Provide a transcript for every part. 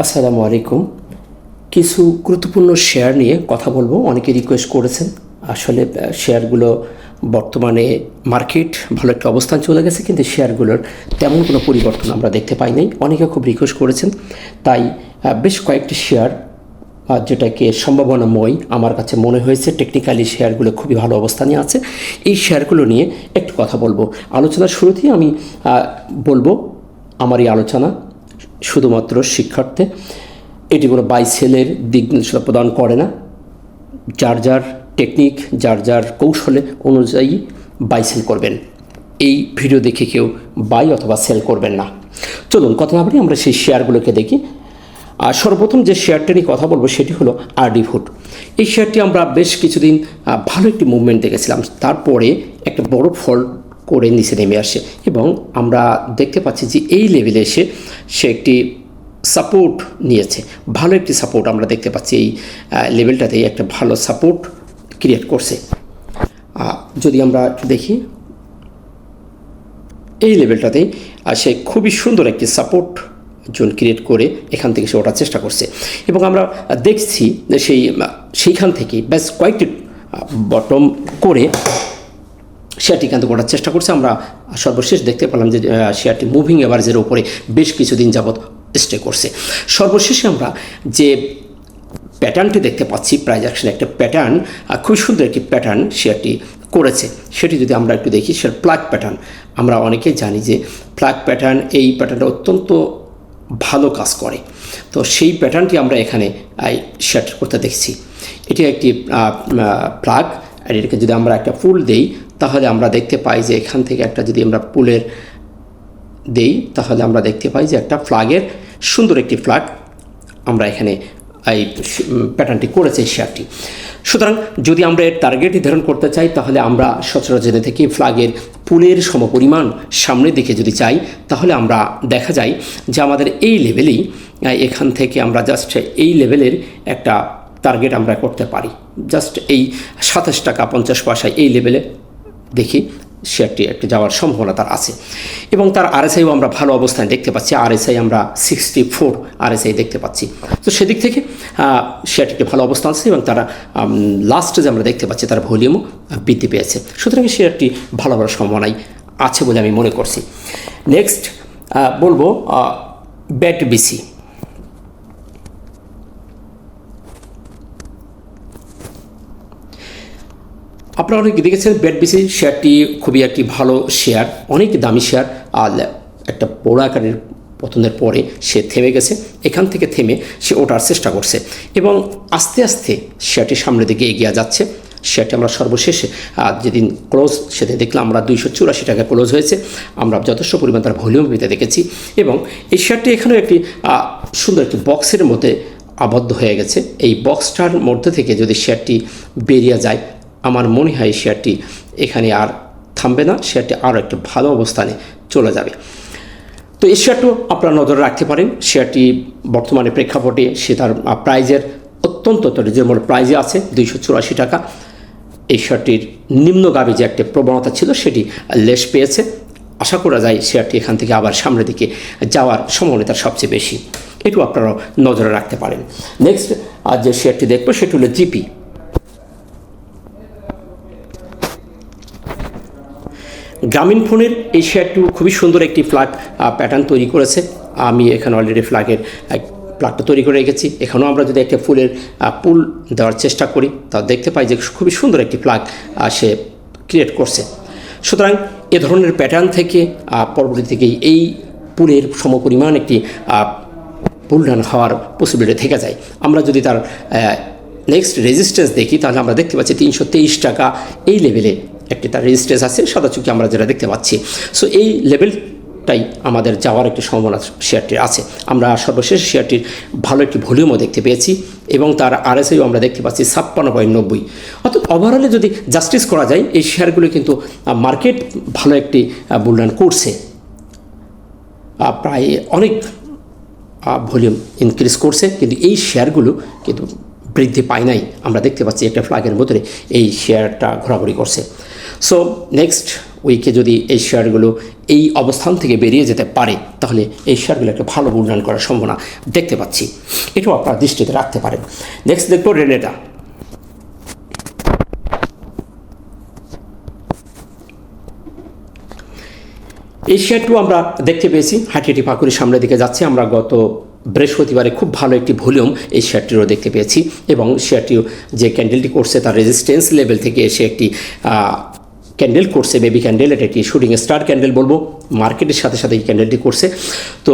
আসসালামু আলাইকুম। কিছু গুরুত্বপূর্ণ শেয়ার নিয়ে কথা বলবো। অনেকে রিকোয়েস্ট করেছেন। আসলে শেয়ারগুলো বর্তমানে মার্কেট ভালো একটা অবস্থান চলে গেছে, কিন্তু শেয়ারগুলোর তেমন কোনো পরিবর্তন আমরা দেখতে পাই নাই। অনেকে খুব রিকোয়েস্ট করেছেন, তাই বেশ কয়েকটি শেয়ার যেটাকে সম্ভাবনাময় আমার কাছে মনে হয়েছে। টেকনিক্যালি শেয়ারগুলো খুবই ভালো অবস্থানে আছে। এই শেয়ারগুলো নিয়ে একটু কথা বলবো। আলোচনার শুরুতেই আমি বলবো, আমার এই আলোচনা শুধুমাত্র শিক্ষার্থে, এটি কোনো বাই সেলের দিক নির্দেশনা প্রদান করে না। যার যার টেকনিক, যার যার কৌশলে অনুযায়ী বাই সেল করবেন। এই ভিডিও দেখে কেউ বাই অথবা সেল করবেন না। চলুন কথা না বলি, আমরা সেই শেয়ারগুলোকে দেখি। আর সর্বপ্রথম যে শেয়ারটা নিয়ে কথা বলবো সেটি হলো আরডি ফুড। এই শেয়ারটি আমরা বেশ কিছুদিন ভালো একটি মুভমেন্ট দেখেছিলাম, তারপরে একটা বড় ফল করে নিচে নেমে আসে এবং আমরা দেখতে পাচ্ছি যে এই লেভেলে এসে সে একটি সাপোর্ট নিয়েছে। ভালো একটি সাপোর্ট আমরা দেখতে পাচ্ছি। এই লেভেলটাতেই একটা ভালো সাপোর্ট ক্রিয়েট করছে। যদি আমরা দেখি এই লেভেলটাতেই সে খুবই সুন্দর একটি সাপোর্ট জোন ক্রিয়েট করে এখান থেকে সে ওঠার চেষ্টা করছে এবং আমরা দেখছি যে সেইখান থেকে বেশ কয়েকটি বটম করে শেয়ারটি কিন্তু ওঠার চেষ্টা করছে। আমরা সর্বশেষ দেখতে পেলাম যে শেয়ারটি মুভিং এভারেজের উপরে বেশ কিছুদিন যাবৎ স্টে করছে। সর্বশেষে আমরা যে প্যাটার্নটি দেখতে পাচ্ছি, প্রাইস অ্যাকশন একটা প্যাটার্ন, খুব সুন্দর একটি প্যাটার্ন শেয়ারটি করেছে। সেটি যদি আমরা একটু দেখি, সেটা ফ্ল্যাগ প্যাটার্ন। আমরা অনেকেই জানি যে ফ্ল্যাগ প্যাটার্ন, এই প্যাটার্নটা অত্যন্ত ভালো কাজ করে। তো সেই প্যাটার্নটি আমরা এখানে শেয়ার করতে দেখছি। এটি একটি ফ্ল্যাগ, আর এটাকে যদি আমরা একটা ফুল দেই তাহলে আমরা দেখতে পাই যে এখান থেকে একটা যদি আমরা পুলের দেই তাহলে আমরা দেখতে পাই যে একটা ফ্ল্যাগের সুন্দর একটি ফ্ল্যাগ আমরা এখানে এই প্যাটার্নটি করেছে এই শেয়ারটি। সুতরাং যদি আমরা এর টার্গেট নির্ধারণ করতে চাই তাহলে আমরা সচরাচর থেকে ফ্ল্যাগের পুলের সমপরিমাণ সামনের দিকে যদি চাই তাহলে আমরা দেখা যায় যে আমাদের এই লেভেলেই এখান থেকে আমরা জাস্ট এই লেভেলের একটা টার্গেট আমরা করতে পারি। জাস্ট এই 27 টাকা 50 পয়সা এই লেভেলে দেখি শেয়ারটি একটা যাওয়ার সম্ভাবনা তার আছে এবং তার আরএসআইও আমরা ভালো অবস্থানে দেখতে পাচ্ছি। আরএসআই আমরা 64 আরএসআই দেখতে পাচ্ছি। তো সেদিক থেকে শেয়ারটি ভালো অবস্থান আছে এবং তারা লাস্টে যে আমরা দেখতে পাচ্ছি তার ভলিউমও বৃদ্ধি পেয়েছে। সুতরাং শেয়ারটি ভালো হওয়ার সম্ভাবনাই আছে বলে আমি মনে করছি। নেক্সট বলবো ব্যাট বিসি। আপনারা অনেকে দেখেছেন ব্যাটবিসি শেয়ারটি খুবই একটি ভালো শেয়ার, অনেক দামি শেয়ার। আর একটা বড় আকারের পতনের পরে সে থেমে গেছে। এখান থেকে থেমে সে ওঠার চেষ্টা করছে এবং আস্তে আস্তে শেয়ারটি সামনের দিকে এগিয়ে যাচ্ছে। শেয়ারটি আমরা সর্বশেষে যেদিন ক্লোজ সেদিন দেখলাম আমরা 284 টাকা ক্লোজ হয়েছে। আমরা যথেষ্ট পরিমাণ তার ভলিউম পেতে দেখেছি এবং এই শেয়ারটি এখানেও একটি সুন্দর একটি বক্সের মধ্যে আবদ্ধ হয়ে গেছে। এই বক্সটার মধ্যে থেকে যদি শেয়ারটি বেরিয়ে যায় আমার মনে হয় শেয়ারটি এখানে আর থামবে না, শেয়ারটি আরও একটা ভালো অবস্থানে চলে যাবে। তো এই শেয়ারটিও আপনারা নজরে রাখতে পারেন। শেয়ারটি বর্তমানে প্রেক্ষাপটে সে তার প্রাইজের অত্যন্ত রিজনেবল প্রাইজে আছে 284 টাকা। এই শেয়ারটির নিম্নগামী যে একটা প্রবণতা ছিল সেটি লেশ পেয়েছে। আশা করা যায় শেয়ারটি এখান থেকে আবার সামনের দিকে যাওয়ার সম্ভাবনা তার সবচেয়ে বেশি। এটু আপনারা নজরে রাখতে পারেন। নেক্সট যে শেয়ারটি দেখবো সেটি হলো জিপি। গ্রামীণ ফোনের এই শেয়ারটি খুবই সুন্দর একটি ফ্ল্যাগ প্যাটার্ন তৈরি করেছে। আমি এখানে অলরেডি ফ্ল্যাগটা তৈরি করে রেখেছি। এখানেও আমরা যদি একটা ফুলের পুল দেওয়ার চেষ্টা করি তা দেখতে পাই যে খুবই সুন্দর একটি ফ্ল্যাগ সে ক্রিয়েট করছে। সুতরাং এ ধরনের প্যাটার্ন থেকে পরবর্তী থেকেই এই পুলের সমপরিমাণ একটি পুল রান হওয়ার পসিবিলিটি থেকে যায়। আমরা যদি তার নেক্সট রেজিস্ট্যান্স দেখি তাহলে আমরা দেখতে পাচ্ছি 323 টাকা এই লেভেলে একটি তার রেজিস্ট্যান্স আছে সাদা চুকি আমরা যেটা দেখতে পাচ্ছি। সো এই লেভেলটাই আমাদের যাওয়ার একটি সম্ভাবনা শেয়ারটির আছে। আমরা সর্বশেষ শেয়ারটির ভালো একটি ভলিউমও দেখতে পেয়েছি এবং তার আরএসআইও আমরা দেখতে পাচ্ছি 56.90। অর্থাৎ ওভারঅলে যদি জাস্টিস করা যায় এই শেয়ারগুলো কিন্তু মার্কেট ভালো একটি বুলরান করছে, প্রায় অনেক ভলিউম ইনক্রিজ করছে, কিন্তু এই শেয়ারগুলো কিন্তু বৃদ্ধি পায় নাই। আমরা দেখতে পাচ্ছি একটা ফ্ল্যাগের মধ্যে এই শেয়ারটা ঘোরাঘুরি করছে। সো নেক্সট উইকে যদি এই শেয়ারগুলো এই অবস্থান থেকে বেরিয়ে যেতে পারে, তাহলে এই শেয়ারগুলো একটা ভালো মূল্যায়ন করার সম্ভাবনা দেখতে পাচ্ছি। এটাও আপনারা দৃষ্টিতে রাখতে পারেন। নেক্সট দেখব রেনেটা। এই শেয়ারটিও আমরা দেখতে পেয়েছি হাঁটি পাকুড়ি সামনের দিকে যাচ্ছে। আমরা গত বৃহস্পতিবারে খুব ভালো একটি ভলিউম এই শেয়ারটিরও দেখতে পেয়েছি, এবং শেয়ারটিও যে ক্যান্ডেলটি করছে তার রেজিস্ট্যান্স লেভেল থেকে এসে একটি ক্যান্ডেল করছে, বেবি ক্যান্ডেল, এটা একটি শুটিং স্টার ক্যান্ডেল বলবো, মার্কেটের সাথে সাথে এই ক্যান্ডেলটি করছে। তো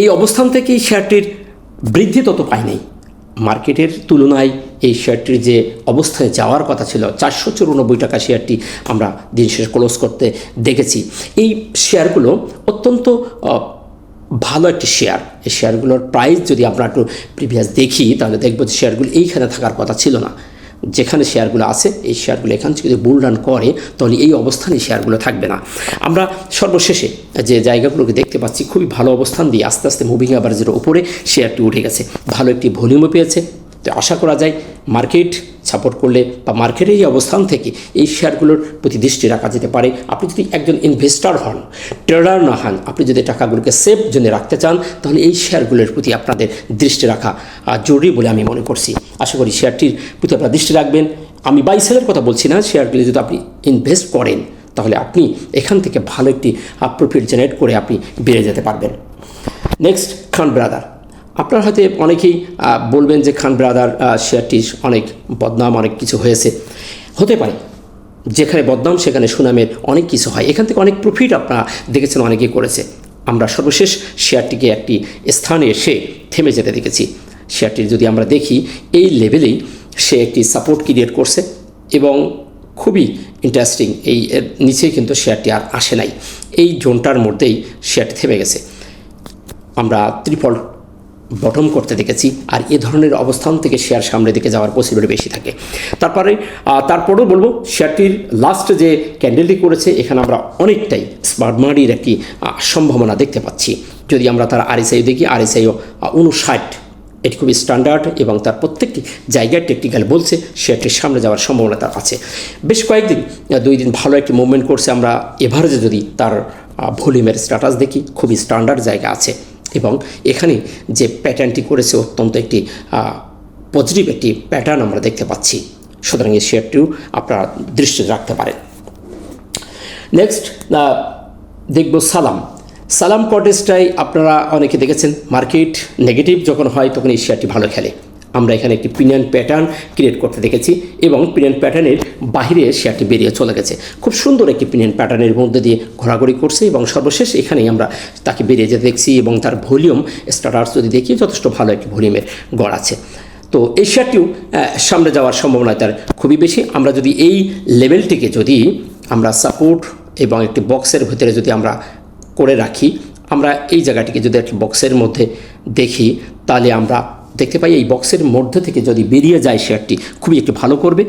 এই অবস্থান থেকেই শেয়ারটির বৃদ্ধি তত পায়নি। মার্কেটের তুলনায় এই শেয়ারটির যে অবস্থায় যাওয়ার কথা ছিল 494 টাকা শেয়ারটি আমরা দিন শেষে ক্লোজ করতে দেখেছি। এই শেয়ারগুলো অত্যন্ত ভালো একটি শেয়ার। এই শেয়ারগুলোর প্রাইস যদি আমরা একটু প্রিভিয়াস দেখি, তাহলে দেখব যে শেয়ারগুলো এইখানে থাকার কথা ছিল না। যেখানে শেয়ারগুলো আছে এই শেয়ারগুলো এখান থেকে যদি বুল রান করে, তাহলে এই অবস্থানে শেয়ারগুলো থাকবে না। আমরা সর্বশেষে যে জায়গাগুলোকে দেখতে পাচ্ছি খুবই ভালো অবস্থান দিয়ে আস্তে আস্তে মুভিং অ্যাভারেজের উপরে শেয়ারটি উঠে গেছে, ভালো একটি ভলিউমও পেয়েছে। তো আশা করা যায় মার্কেট সাপোর্ট করলে বা মার্কেটের এই অবস্থান থেকে এই শেয়ারগুলোর প্রতি দৃষ্টি রাখা যেতে পারে। আপনি যদি একজন ইনভেস্টর হন, ট্রেডার না হন, আপনি যদি টাকাগুলোকে সেফ জন্য রাখতে চান, তাহলে এই শেয়ারগুলোর প্রতি আপনাদের দৃষ্টি রাখা জরুরি বলে আমি মনে করছি। আশা করি শেয়ারটির প্রতি আপনারা দৃষ্টি রাখবেন। আমি বাই সেলের কথা বলছি না, শেয়ারগুলো যদি আপনি ইনভেস্ট করেন, তাহলে আপনি এখান থেকে ভালো একটি প্রফিট জেনারেট করে আপনি বেড়ে যেতে পারবেন। নেক্সট, খান ব্রাদার। আপনার হাতে অনেকেই বলবেন যে খান ব্রাদার শেয়ারটি অনেক বদনাম, অনেক কিছু হয়েছে। হতে পারে, যেখানে বদনাম সেখানে সুনামের অনেক কিছু হয়। এখান থেকে অনেক প্রফিট আপনারা দেখেছেন অনেকেই করেছে। আমরা সর্বশেষ শেয়ারটিকে একটি স্থানে এসে থেমে যেতে দেখেছি। শেয়ারটির যদি আমরা দেখি, এই লেভেলেই সে একটি সাপোর্ট ক্রিয়েট করছে, এবং খুবই ইন্টারেস্টিং, এই এর নিচেই কিন্তু শেয়ারটি আর আসে নাই। এই জোনটার মধ্যেই শেয়ারটি থেমে গেছে। আমরা ত্রিপল বটম করতে দেখেছি, আর এ ধরনের অবস্থান থেকে শেয়ার সামনের দিকে যাওয়ার পসিবিলিটি বেশি থাকে। তারপরেও বলবো, শেয়ারটির লাস্ট যে ক্যান্ডেলটি করেছে, এখানে আমরা অনেকটাই স্মার্ট মানির একটি সম্ভাবনা দেখতে পাচ্ছি। যদি আমরা তার আরএসআই দেখি, আরএসআইও 59, এটি খুবই স্ট্যান্ডার্ড, এবং তার প্রত্যেকটি জায়গায় টেকনিক্যাল বলছে শেয়ারটির সামনে যাওয়ার সম্ভাবনা তার আছে। বেশ কয়েকদিন 2 দিন ভালো একটি মুভমেন্ট করছে। আমরা এভারেজে যদি তার ভলিউমের স্ট্যাটাস দেখি, খুবই স্ট্যান্ডার্ড জায়গা আছে, এবং এখানে যে প্যাটার্নটি করেছে অত্যন্ত একটি পজিটিভ একটি প্যাটার্ন আমরা দেখতে পাচ্ছি। সুতরাং এই শেয়ারটিও আপনারা দৃষ্টিতে রাখতে পারেন। নেক্সট দেখব সালাম কটেজটাই আপনারা অনেকে দেখেছেন, মার্কেট নেগেটিভ যখন হয় তখন এই শেয়ারটি ভালো খেলে। আমরা এখানে একটি পিনিয়ন প্যাটার্ন ক্রিয়েট করতে দেখেছি, এবং পিনিয়ন প্যাটার্নের বাইরে শেয়ারটি বেরিয়ে চলে গেছে। খুব সুন্দর একটি পিনিয়ন প্যাটার্নের মধ্যে দিয়ে ঘোরাঘুরি করছে, এবং সর্বশেষ এখানেই আমরা তাকে বেরিয়ে যেতে দেখছি, এবং তার ভলিউম স্টার্টার্স যদি দেখি, যথেষ্ট ভালো একটি ভলিউমের গড় আছে। তো এই শেয়ারটিও সামনে যাওয়ার সম্ভাবনা তার খুবই বেশি। আমরা যদি এই লেভেলটিকে যদি আমরা সাপোর্ট এবং একটি বক্সের ভিতরে যদি আমরা করে রাখি, আমরা এই জায়গাটিকে যদি একটি বক্সের মধ্যে দেখি, তাহলে আমরা দেখতে পাই এই বক্সের মধ্যে থেকে যদি বেরিয়ে যায় শেয়ারটি খুবই একটু ভালো করবে।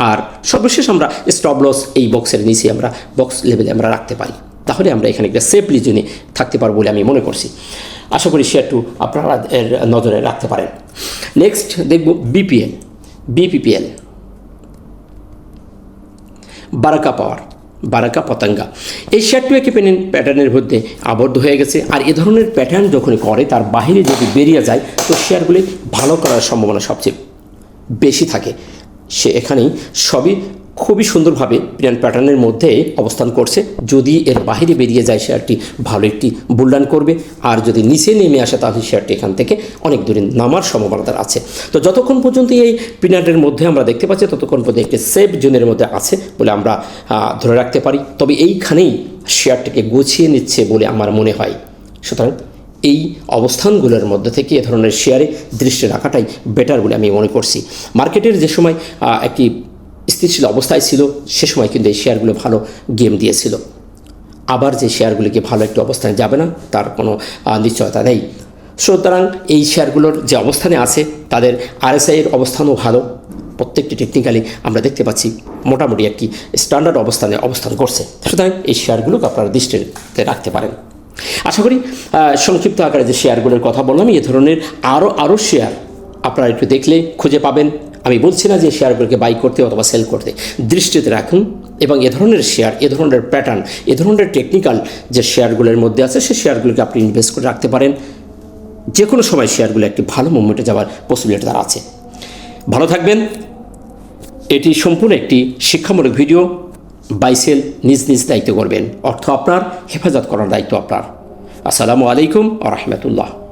আর সর্বশেষ আমরা স্টপ লস এই বক্সের নিচে আমরা বক্স লেভেলে আমরা রাখতে পারি, তাহলে আমরা এখানে একটা সেফলি জোনে থাকতে পারবো বলে আমি মনে করছি। আশা করি শেয়ারটু আপনারা এর নজরে রাখতে পারেন। নেক্সট দেখব বিপিপিএল, বারাকা পতঙ্গা। এই শেয়ারটিও একটি প্যাটার্নের মধ্যে আবদ্ধ হয়ে গেছে, আর এ ধরনের প্যাটার্ন যখন করে তার বাইরে যদি বেরিয়ে যায়, তো শেয়ারগুলি ভালো করার সম্ভাবনা সবচেয়ে বেশি থাকে। সে এখানেই সবই খুবই সুন্দরভাবে প্যাটার্নের মধ্যে অবস্থান করছে। যদি এর বাইরে বেরিয়ে যায়, শেয়ারটি ভালো একটি বুলডান করবে, আর যদি নিচে নেমে আসে, তাহলে শেয়ারটি এখান থেকে অনেক দূরে নামার সম্ভাবনা আছে। তো যতক্ষণ পর্যন্ত এই পিনাটের মধ্যে আমরা দেখতে পাচ্ছি, ততক্ষণ পর্যন্ত একটি সেফ জোনের মধ্যে আছে বলে আমরা ধরে রাখতে পারি। তবে এইখানেই শেয়ারটিকে গুছিয়ে নিচ্ছে বলে আমার মনে হয়। সুতরাং এই অবস্থানগুলোর মধ্যে থেকে এ ধরনের শেয়ারে দৃষ্টি রাখাটাই বেটার বলে আমি মনে করছি। মার্কেটের যে সময় একটি স্থিতিশীল অবস্থায় ছিল, সে সময় কিন্তু এই শেয়ারগুলো ভালো গেম দিয়েছিল। আবার যে শেয়ারগুলিকে ভালো একটি অবস্থানে যাবে না, তার কোনো নিশ্চয়তা নেই। সুতরাং এই শেয়ারগুলোর যে অবস্থানে আছে, তাদের আরএসআইয়ের অবস্থানও ভালো। প্রত্যেকটি টেকনিক্যালি আমরা দেখতে পাচ্ছি মোটামুটি একটি স্ট্যান্ডার্ড অবস্থানে অবস্থান করছে। সুতরাং এই শেয়ারগুলোকে আপনারা দৃষ্টিতে রাখতে পারেন। আশা করি সংক্ষিপ্ত আকারে যে শেয়ারগুলোর কথা বললাম, এই ধরনের আরও শেয়ার আপনারা একটু দেখলে খুঁজে পাবেন। আমি বলছি না যে শেয়ারগুলোকে বাই করতে অথবা সেল করতে, দৃষ্টিতে রাখুন এবং এ ধরনের শেয়ার, এ ধরনের প্যাটার্ন, এ ধরনের টেকনিক্যাল যে শেয়ারগুলোর মধ্যে আছে সেই শেয়ারগুলোকে আপনি ইনভেস্ট করে রাখতে পারেন। যে কোনো সময় শেয়ারগুলো একটি ভালো মুভমেন্টে যাওয়ার পসিবিলিটি তার আছে। ভালো থাকবেন। এটি সম্পূর্ণ একটি শিক্ষামূলক ভিডিও। বাই সেল নিজ নিজ দায়িত্ব করবেন। অর্থ আপনার, হেফাজত করার দায়িত্ব আপনার। আসসালামু আলাইকুম ওয়া রাহমাতুল্লাহ।